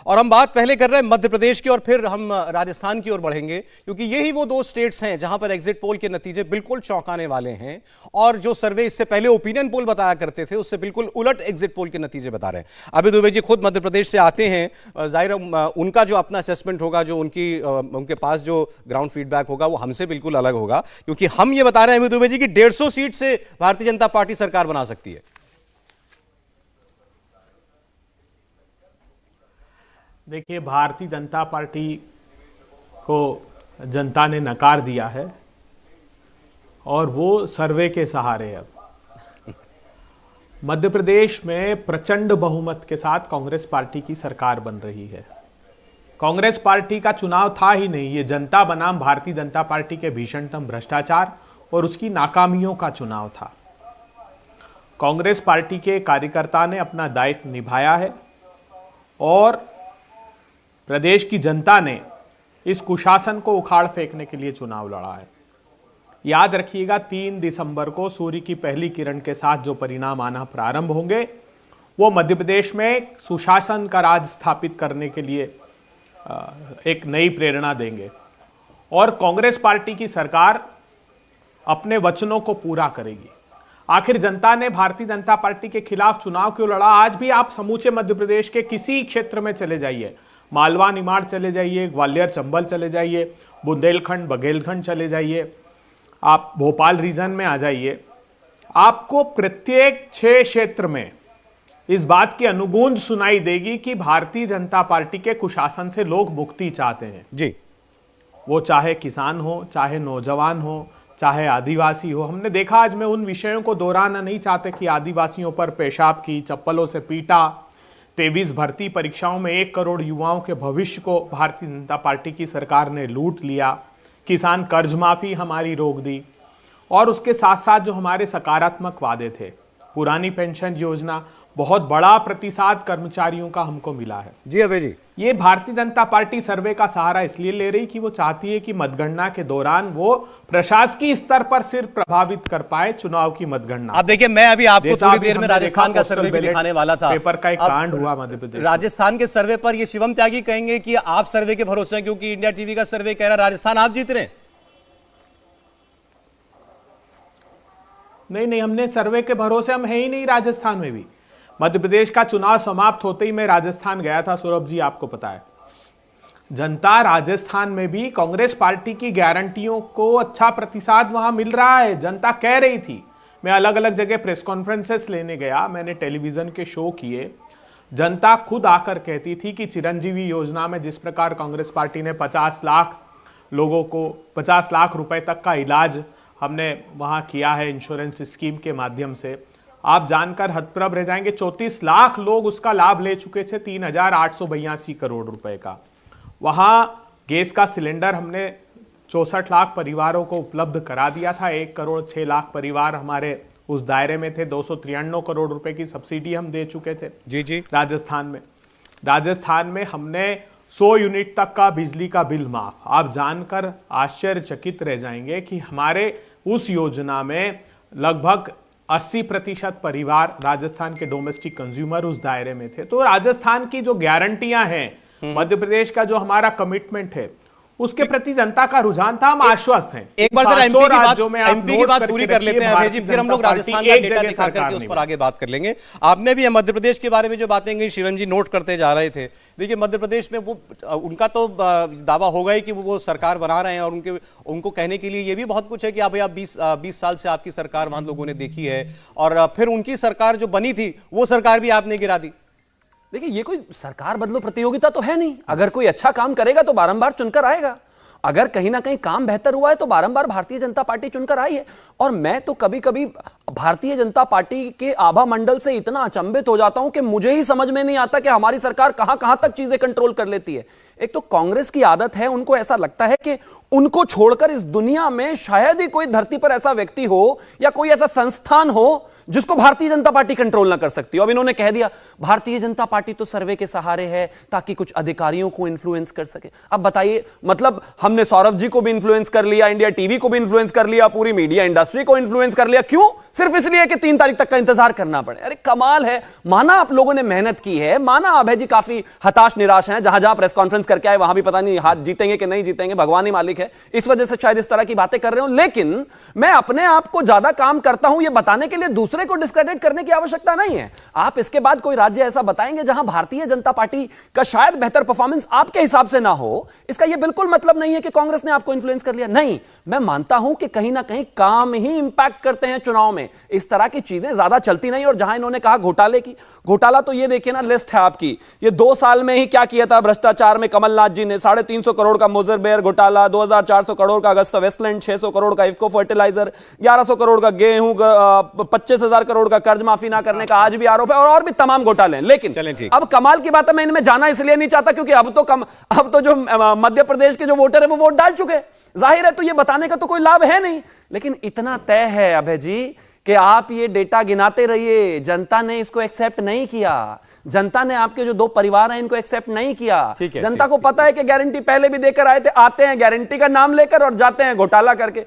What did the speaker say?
और हम बात पहले कर रहे हैं मध्य प्रदेश की और फिर हम राजस्थान की ओर बढ़ेंगे, क्योंकि यही वो दो स्टेट्स हैं जहां पर एग्जिट पोल के नतीजे बिल्कुल चौंकाने वाले हैं और जो सर्वे इससे पहले ओपिनियन पोल बताया करते थे उससे बिल्कुल उलट एग्जिट पोल के नतीजे बता रहे हैं। अभी दुबे जी खुद मध्य प्रदेश से आते हैं, जाहिर उनका जो अपना असेसमेंट होगा, जो उनके पास जो ग्राउंड फीडबैक होगा वो हमसे बिल्कुल अलग होगा, क्योंकि हम ये बता रहे हैं अभी दुबे जी की 150 सीट से भारतीय जनता पार्टी सरकार बना सकती है। देखिए, भारतीय जनता पार्टी को जनता ने नकार दिया है और वो सर्वे के सहारे अब मध्य प्रदेश में प्रचंड बहुमत के साथ कांग्रेस पार्टी की सरकार बन रही है। कांग्रेस पार्टी का चुनाव था ही नहीं, ये जनता बनाम भारतीय जनता पार्टी के भीषणतम भ्रष्टाचार और उसकी नाकामियों का चुनाव था। कांग्रेस पार्टी के कार्यकर्ता ने अपना दायित्व निभाया है और प्रदेश की जनता ने इस कुशासन को उखाड़ फेंकने के लिए चुनाव लड़ा है। याद रखिएगा, 3 दिसंबर को सूर्य की पहली किरण के साथ जो परिणाम आना प्रारंभ होंगे वो मध्य प्रदेश में सुशासन का राज स्थापित करने के लिए एक नई प्रेरणा देंगे और कांग्रेस पार्टी की सरकार अपने वचनों को पूरा करेगी। आखिर जनता ने भारतीय जनता पार्टी के खिलाफ चुनाव क्यों लड़ा? आज भी आप समूचे मध्य प्रदेश के किसी क्षेत्र में चले जाइए, मालवा निमाड़ चले जाइए, ग्वालियर चंबल चले जाइए, बुंदेलखंड बघेलखंड चले जाइए, आप भोपाल रीजन में आ जाइए, आपको प्रत्येक 6 क्षेत्र में इस बात की अनुगूंज सुनाई देगी कि भारतीय जनता पार्टी के कुशासन से लोग मुक्ति चाहते हैं जी। वो चाहे किसान हो, चाहे नौजवान हो, चाहे आदिवासी हो। हमने देखा, आज मैं उन विषयों को दोहराना नहीं चाहते कि आदिवासियों पर पेशाब की, चप्पलों से पीटा, 23 भर्ती परीक्षाओं में 1 करोड़ युवाओं के भविष्य को भारतीय जनता पार्टी की सरकार ने लूट लिया, किसान कर्ज माफी हमारी रोक दी और उसके साथ साथ जो हमारे सकारात्मक वादे थे, पुरानी पेंशन योजना, बहुत बड़ा प्रतिसाद कर्मचारियों का हमको मिला है। जी अभय जी, ये भारतीय जनता पार्टी सर्वे का सहारा इसलिए ले रही कि वो चाहती है कि मतगणना के दौरान वो प्रशासकीय स्तर पर सिर्फ प्रभावित कर पाए चुनाव की मतगणना। आप देखिए, मैं अभी आपको थोड़ी देर में राजस्थान का सर्वे भी दिखाने वाला था। पेपर का एक कांड हुआ मध्य प्रदेश। राजस्थान के सर्वे पर ये शिवम त्यागी कहेंगे कि आप सर्वे के भरोसे हैं, क्योंकि इंडिया टीवी का सर्वे कह रहा है राजस्थान आप जीत रहे हैं। नहीं, हमने सर्वे के भरोसे हम है ही नहीं। राजस्थान में भी मध्य प्रदेश का चुनाव समाप्त होते ही मैं राजस्थान गया था, सौरभ जी आपको पता है। जनता राजस्थान में भी कांग्रेस पार्टी की गारंटियों को अच्छा प्रतिसाद वहां मिल रहा है, जनता कह रही थी। मैं अलग अलग जगह प्रेस कॉन्फ्रेंसेस लेने गया, मैंने टेलीविजन के शो किए, जनता खुद आकर कहती थी कि चिरंजीवी योजना में जिस प्रकार कांग्रेस पार्टी ने 50 लाख लोगों को 50 लाख रुपए तक का इलाज हमने वहां किया है इंश्योरेंस स्कीम के माध्यम से, आप जानकर हतप्रभ रह जाएंगे। 34 लाख लोग उसका लाभ ले चुके थे, 3,882 करोड़ रुपए का। वहां गैस का सिलेंडर हमने 64 लाख परिवारों को उपलब्ध करा दिया था। 1 करोड़ 6 लाख परिवार हमारे उस दायरे में थे। 293 करोड़ रुपए की सब्सिडी हम दे चुके थे। जी। राजस्थान में हमने 100 यूनिट तक का बिजली का बिल माफ। आप जानकर आश्चर्यचकित रह जाएंगे कि हमारे उस योजना में लगभग 80% परिवार राजस्थान के डोमेस्टिक कंज्यूमर उस दायरे में थे। तो राजस्थान की जो गारंटियां हैं, मध्य प्रदेश का जो हमारा कमिटमेंट है, उसके प्रति जनता का रुझान था। हम आश्वस्त हैं। एक बार एमपी की बात पूरी कर लेते हैं अभय जी, फिर हम लोग राजस्थान का डेटा दिखा करके उस पर आगे बात कर लेंगे। आपने भी मध्य प्रदेश के बारे में जो बातें कही, शिवम जी नोट करते जा रहे थे। देखिए, मध्य प्रदेश में वो उनका तो दावा होगा ही कि वो सरकार बना रहे हैं और उनको कहने के लिए ये भी बहुत कुछ है कि आप 20 साल से आपकी सरकार वहां लोगों ने देखी है और फिर उनकी सरकार जो बनी थी वो सरकार भी आपने गिरा दी। देखिए, ये कोई सरकार बदलो प्रतियोगिता तो है नहीं। अगर कोई अच्छा काम करेगा तो बारंबार चुनकर आएगा। अगर कहीं ना कहीं काम बेहतर हुआ है तो बारंबार भारतीय जनता पार्टी चुनकर आई है। और मैं तो कभी कभी भारतीय जनता पार्टी के आभा मंडल से इतना अचंभित हो जाता हूं कि मुझे ही समझ में नहीं आता कि हमारी सरकार कहां कहां तक चीजें कंट्रोल कर लेती है। एक तो कांग्रेस की आदत है, उनको ऐसा लगता है कि उनको छोड़कर इस दुनिया में शायद ही कोई धरती पर ऐसा व्यक्ति हो या कोई ऐसा संस्थान हो जिसको भारतीय जनता पार्टी कंट्रोल ना कर सकती हो। अब इन्होंने कह दिया भारतीय जनता पार्टी तो सर्वे के सहारे है ताकि कुछ अधिकारियों को इन्फ्लुएंस कर सके। अब बताइए, मतलब हम हमने सौरभ जी को भी इन्फ्लुएंस कर लिया, इंडिया टीवी को भी इन्फ्लुएंस कर लिया, पूरी मीडिया इंडस्ट्री को इन्फ्लुएंस कर लिया। क्यों? सिर्फ इसलिए कि 3 तारीख तक का इंतजार करना पड़े। अरे कमाल है। माना आप लोगों ने मेहनत की है, माना अभय जी काफी हताश निराश हैं, जहां जहां प्रेस कॉन्फ्रेंस करके आए वहां भी पता नहीं हाथ जीतेंगे कि नहीं जीतेंगे, भगवान ही मालिक है, इस वजह से शायद इस तरह की बातें कर रहे हो। लेकिन मैं अपने आप को ज्यादा काम करता हूं, यह बताने के लिए दूसरे को डिस्क्रेडिट करने की आवश्यकता नहीं है। आप इसके बाद कोई राज्य ऐसा बताएंगे जहां भारतीय जनता पार्टी का शायद बेहतर परफॉर्मेंस आपके हिसाब से ना हो, इसका यह बिल्कुल मतलब नहीं है कि कांग्रेस ने आपको इन्फ्लुएंस कर लिया। नहीं, मैं मानता हूं कि कहीं ना कहीं काम ही इंपैक्ट करते हैं चुनाव में। इस तरह की चीजें ज्यादा चलती नहीं। और जहां इन्होंने कहा घोटाले की, घोटाला तो ये देखिए ना, लिस्ट है आपकी, ये 2 साल में ही क्या किया था भ्रष्टाचार में कमलनाथ जी ने। 350 करोड़ का मोजरबेयर घोटाला, 2400 करोड़ का अगस्ता वेस्टलैंड, 600 करोड़ का इफ्को फर्टिलाइजर, 1100 करोड़ का गेहूं, 25,000 करोड़ का कर्ज माफी ना करने का आज भी आरोप है, और भी तमाम घोटाले हैं। लेकिन अब कमाल की बात है, मैं इनमें जाना इसलिए नहीं चाहता क्योंकि अब तो जो मध्य प्रदेश के जो वोटर है वो वोट डाल चुके, जाहिर है, तो ये बताने का तो कोई लाभ है नहीं। लेकिन इतना तय है अभय जी कि आप ये डेटा गिनाते रहिए, जनता ने इसको एक्सेप्ट नहीं किया। जनता ने आपके जो 2 परिवार हैं इनको एक्सेप्ट नहीं किया। जनता को पता है कि गारंटी पहले भी देकर आए थे, आते हैं गारंटी का नाम लेकर और जाते हैं घोटाला करके।